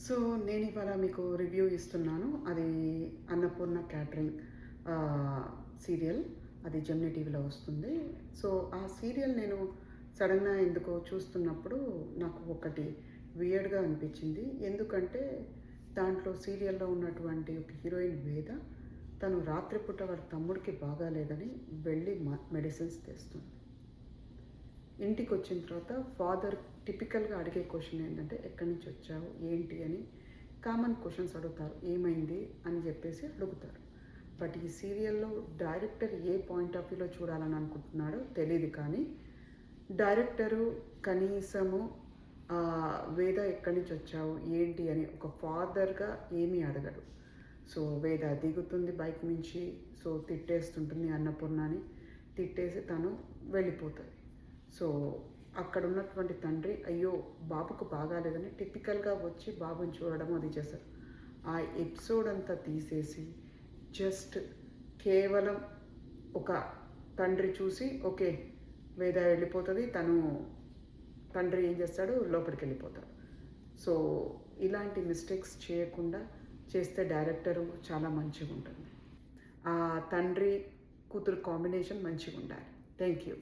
So నేను ఇవాళ మీకు రివ్యూ ఇస్తున్నాను. అది అన్నపూర్ణ క్యాటరింగ్ సీరియల్. అది జెమినీ టీవీలో వస్తుంది. సో ఆ సీరియల్ నేను సడన్‌గా ఎందుకో చూస్తున్నప్పుడు నాకు ఒకటి వియర్డ్‌గా అనిపించింది. ఎందుకంటే దాంట్లో సీరియల్‌లో ఉన్నటువంటి ఒక హీరోయిన్ వేద తను రాత్రిపూట వాళ్ళ తమ్ముడికి బాగాలేదని వెళ్ళి మెడిసిన్స్ తెస్తుంది. ఇంటికొచ్చిన తర్వాత ఫాదర్ టిపికల్‌గా అడిగే క్వెషన్ ఏంటంటే, "ఎక్కడి నుంచి వచ్చావు? ఏంటి?" అని కామన్ క్వెషన్స్ అడుగుతారు. "ఏమైంది?" అని చెప్పేసి అడుగుతారు. బట్ ఈ సీరియల్‌లో డైరెక్టర్ ఏ పాయింట్ ఆఫ్ వ్యూలో చూడాలని అనుకుంటున్నాడో తెలీదు కానీ, డైరెక్టరు కనీసము వేద ఎక్కడి నుంచి వచ్చావు? ఏంటి? అని ఒక ఫాదర్‌గా ఏమీ అడగడు. సో వేద దిగుతుంది బైక్ నుంచి. సో తిట్టేస్తుంటుంది అన్నపూర్ణని. తిట్టేసి తను వెళ్ళిపోతుంది. సో అక్కడ ఉన్నటువంటి తండ్రి అయ్యో బాబుకు బాగాలేదని టిపికల్గా వచ్చి బాబుని చూడడం అది చేశారు. ఆ ఎపిసోడ్ అంతా తీసేసి జస్ట్ కేవలం ఒక తండ్రి చూసి ఓకే వేద వెళ్ళిపోతుంది, తండ్రి ఏం చేస్తాడు లోపలికి వెళ్ళిపోతాడు. సో ఇలాంటి మిస్టేక్స్ చేయకుండా చేస్తే డైరెక్టరు చాలా మంచిగా ఉంటుంది. ఆ తండ్రి కూతురు కాంబినేషన్ మంచిగా ఉండాలి. Thank you.